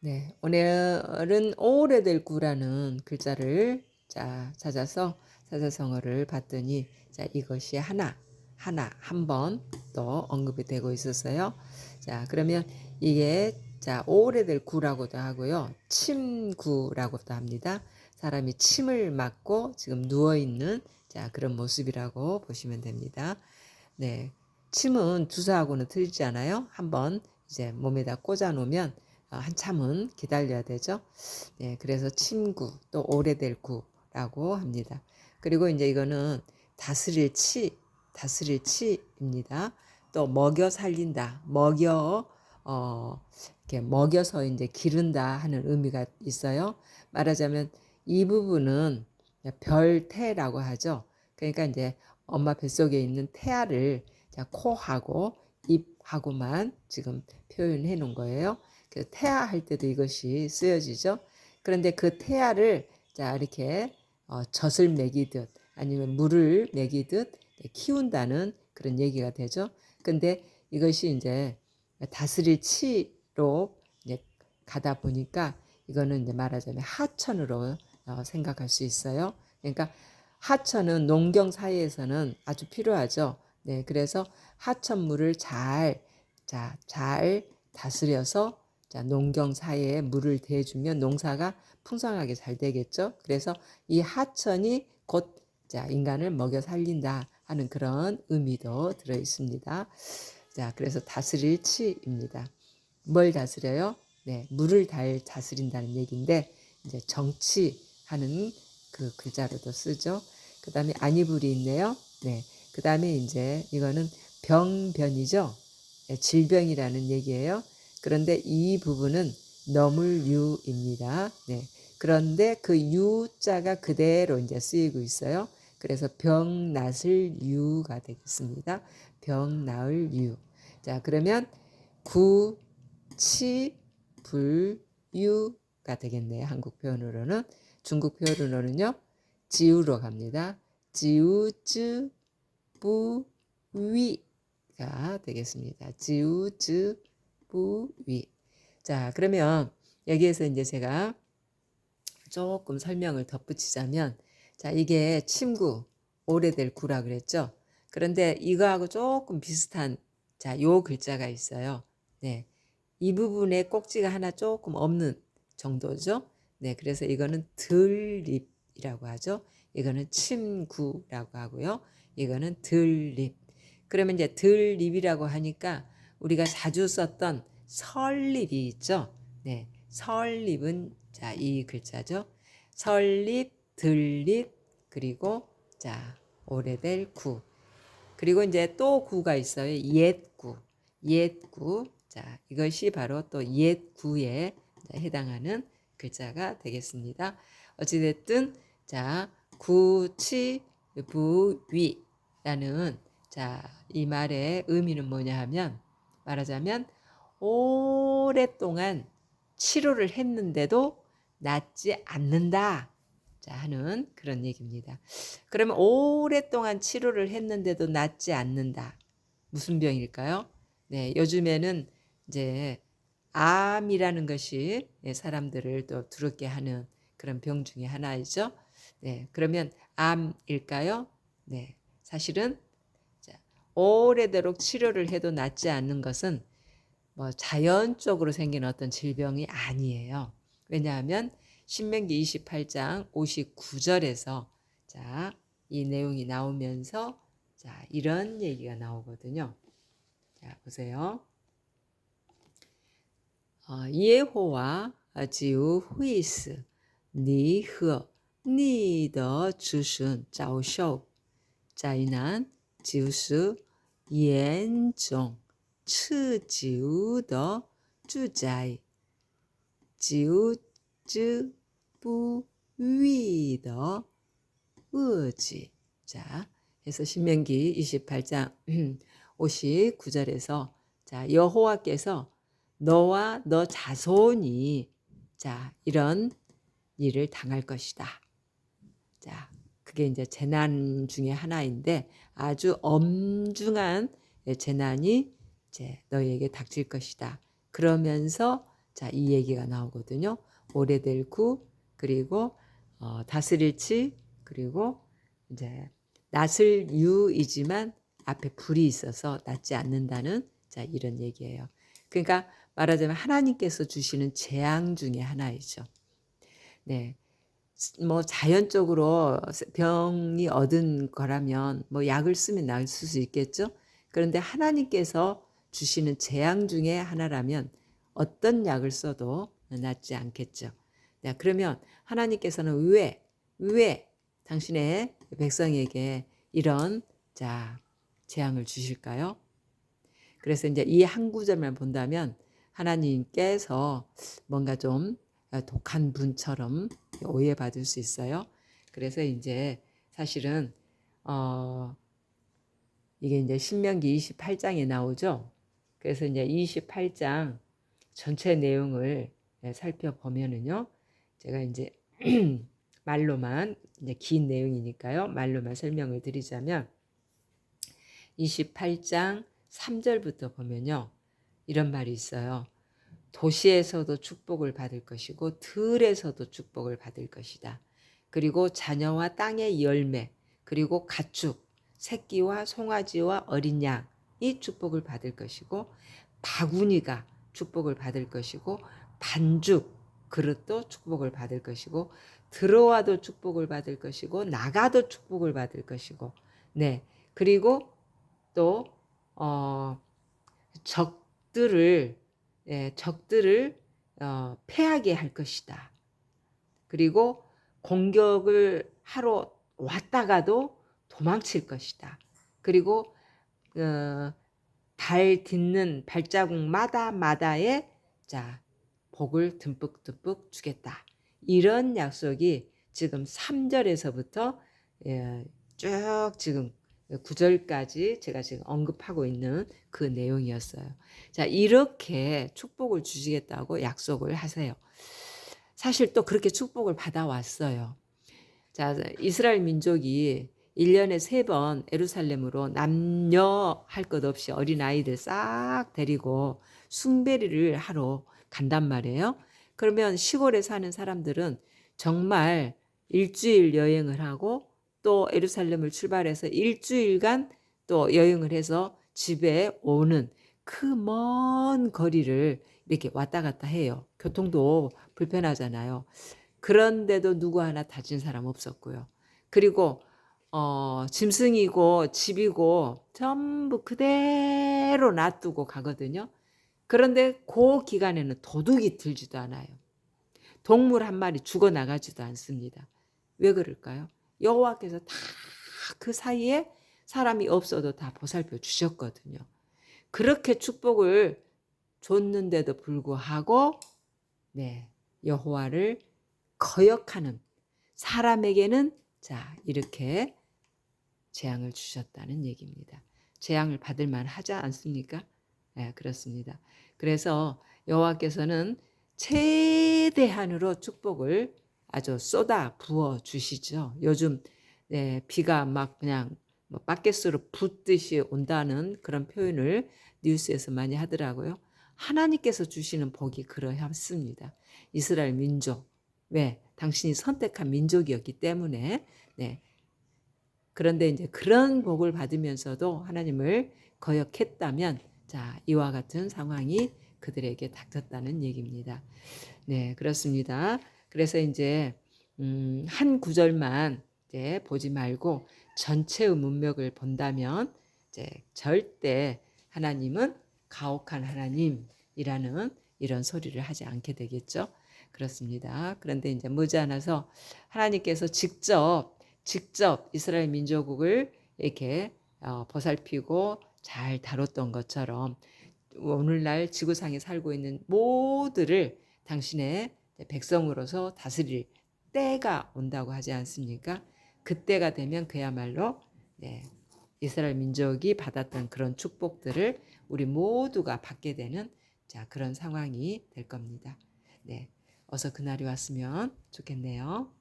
네, 오늘은 오래될 구라는 글자를 찾아서 사자성어를 봤더니 이것이 한 번 또 언급이 되고 있었어요. 그러면 이게 오래될 구라고도 하고요. 침구라고도 합니다. 사람이 침을 맞고 지금 누워 있는 그런 모습이라고 보시면 됩니다. 네. 침은 주사하고는 틀리지 않아요. 한번 이제 몸에다 꽂아 놓으면 한참은 기다려야 되죠. 네, 그래서 침구 또 오래될 구라고 합니다. 그리고 이제 이거는 다스릴 치입니다. 또 먹여 살린다, 이렇게 먹여서 이제 기른다 하는 의미가 있어요. 말하자면 이 부분은 별태라고 하죠. 그러니까 이제 엄마 뱃속에 있는 태아를 코하고 입하고만 지금 표현해 놓은 거예요. 그래서 태아 할 때도 이것이 쓰여지죠. 그런데 그 태아를 이렇게 젖을 먹이듯 아니면 물을 먹이듯 키운다는 그런 얘기가 되죠. 근데 이것이 이제 다스릴 치로 이제 가다 보니까 이거는 이제 말하자면 하천으로 생각할 수 있어요. 그러니까 하천은 농경 사회에서는 아주 필요하죠. 네, 그래서 하천물을 잘 다스려서 농경 사회에 물을 대주면 농사가 풍성하게 잘 되겠죠. 그래서 이 하천이 곧 인간을 먹여 살린다 하는 그런 의미도 들어 있습니다. 그래서 다스릴 치입니다. 뭘 다스려요? 네, 물을 잘 다스린다는 얘기인데 이제 정치하는 그 글자로도 쓰죠. 그 다음에 안이불이 있네요. 네, 그 다음에 이제 이거는 병변이죠. 네, 질병이라는 얘기예요. 그런데 이 부분은 너물 유입니다. 네, 그런데 그 유자가 그대로 이제 쓰이고 있어요. 그래서 병 낫을 유가 되겠습니다. 병 나을 유. 그러면 구 치, 불, 유가 되겠네요. 한국 표현으로는. 중국 표현으로는요. 지우로 갑니다. 지우, 쯔, 부, 위가 되겠습니다. 지우, 쯔, 부, 위. 그러면 여기에서 이제 제가 조금 설명을 덧붙이자면 이게 침구, 오래될 구라 그랬죠. 그런데 이거하고 조금 비슷한 요 글자가 있어요. 네. 이 부분에 꼭지가 하나 조금 없는 정도죠. 네, 그래서 이거는 들립이라고 하죠. 이거는 침구라고 하고요. 이거는 들립. 그러면 이제 들립이라고 하니까 우리가 자주 썼던 설립이 있죠. 네, 설립은 이 글자죠. 설립, 들립, 그리고 오래될 구. 그리고 이제 또 구가 있어요. 옛구. 옛구. 이것이 바로 또 옛구에 해당하는 글자가 되겠습니다. 어찌됐든, 구치, 부위라는, 이 말의 의미는 뭐냐 하면, 말하자면, 오랫동안 치료를 했는데도 낫지 않는다. 하는 그런 얘기입니다. 그러면 오랫동안 치료를 했는데도 낫지 않는다. 무슨 병일까요? 네, 요즘에는 이제 암이라는 것이 사람들을 또 두렵게 하는 그런 병 중에 하나이죠. 네, 그러면 암일까요? 네, 사실은 오래도록 치료를 해도 낫지 않는 것은 뭐 자연적으로 생긴 어떤 질병이 아니에요. 왜냐하면 신명기 28장 59절에서 이 내용이 나오면서 이런 얘기가 나오거든요. 보세요. 예호와 지우 후이스 니허 니더 주순 자오쇼灾难 就是严重刺激的住宅救治不愈的恶疾. 그래서 신명기 28장 59절에서 여호와께서 너와 너 자손이 이런 일을 당할 것이다. 그게 이제 재난 중에 하나인데 아주 엄중한 재난이 이제 너희에게 닥칠 것이다. 그러면서 자, 이 얘기가 나오거든요. 오래될 구, 그리고 다스릴 치, 그리고 이제 낫을 유이지만 앞에 불이 있어서 낫지 않는다는, 자, 이런 얘기예요. 그러니까 말하자면 하나님께서 주시는 재앙 중에 하나이죠. 네. 뭐 자연적으로 병이 얻은 거라면 뭐 약을 쓰면 나을 수 있겠죠. 그런데 하나님께서 주시는 재앙 중에 하나라면 어떤 약을 써도 낫지 않겠죠. 네, 그러면 하나님께서는 왜 당신의 백성에게 이런, 자, 재앙을 주실까요? 그래서 이제 이 한 구절만 본다면 하나님께서 뭔가 좀 독한 분처럼 오해받을 수 있어요. 그래서 이제 사실은 이게 이제 신명기 28장에 나오죠. 그래서 이제 28장 전체 내용을 살펴보면은요. 제가 이제 말로만, 이제 긴 내용이니까요. 말로만 설명을 드리자면 28장 3절부터 보면요. 이런 말이 있어요. 도시에서도 축복을 받을 것이고 들에서도 축복을 받을 것이다. 그리고 자녀와 땅의 열매, 그리고 가축, 새끼와 송아지와 어린 양이 축복을 받을 것이고 바구니가 축복을 받을 것이고 반죽, 그릇도 축복을 받을 것이고 들어와도 축복을 받을 것이고 나가도 축복을 받을 것이고, 네, 그리고 또 적들을 적들을 패하게 할 것이다. 그리고 공격을 하러 왔다가도 도망칠 것이다. 그리고 발 딛는 발자국마다에, 자, 복을 듬뿍듬뿍 주겠다. 이런 약속이 지금 3절에서부터 쭉 지금 9절까지 제가 지금 언급하고 있는 그 내용이었어요. 자, 이렇게 축복을 주시겠다고 약속을 하세요. 사실 또 그렇게 축복을 받아왔어요. 자, 이스라엘 민족이 1년에 3번 예루살렘으로 남녀 할 것 없이 어린아이들 싹 데리고 숭배를 하러 간단 말이에요. 그러면 시골에 사는 사람들은 정말 일주일 여행을 하고 또 예루살렘을 출발해서 일주일간 또 여행을 해서 집에 오는 그 먼 거리를 이렇게 왔다 갔다 해요. 교통도 불편하잖아요. 그런데도 누구 하나 다친 사람 없었고요. 그리고 짐승이고 집이고 전부 그대로 놔두고 가거든요. 그런데 그 기간에는 도둑이 들지도 않아요. 동물 한 마리 죽어나가지도 않습니다. 왜 그럴까요? 여호와께서 다 그 사이에 사람이 없어도 다 보살펴 주셨거든요. 그렇게 축복을 줬는데도 불구하고, 네, 여호와를 거역하는 사람에게는, 자, 이렇게 재앙을 주셨다는 얘기입니다. 재앙을 받을 만하지 않습니까? 네, 그렇습니다. 그래서 여호와께서는 최대한으로 축복을 아주 쏟아 부어 주시죠. 요즘 비가 막 그냥 뭐 바켓으로 붓듯이 온다는 그런 표현을 뉴스에서 많이 하더라고요. 하나님께서 주시는 복이 그러합니다. 이스라엘 민족, 왜? 당신이 선택한 민족이었기 때문에. 네. 그런데 이제 그런 복을 받으면서도 하나님을 거역했다면, 자, 이와 같은 상황이 그들에게 닥쳤다는 얘기입니다. 네, 그렇습니다. 그래서 이제 한 구절만 이제 보지 말고 전체의 문맥을 본다면 이제 절대 하나님은 가혹한 하나님이라는 이런 소리를 하지 않게 되겠죠. 그렇습니다. 그런데 이제 머지않아서 하나님께서 직접 이스라엘 민족을 이렇게 보살피고 잘 다뤘던 것처럼 오늘날 지구상에 살고 있는 모두를 당신의 백성으로서 다스릴 때가 온다고 하지 않습니까? 그때가 되면 그야말로, 네, 이스라엘 민족이 받았던 그런 축복들을 우리 모두가 받게 되는, 자, 그런 상황이 될 겁니다. 네, 어서 그날이 왔으면 좋겠네요.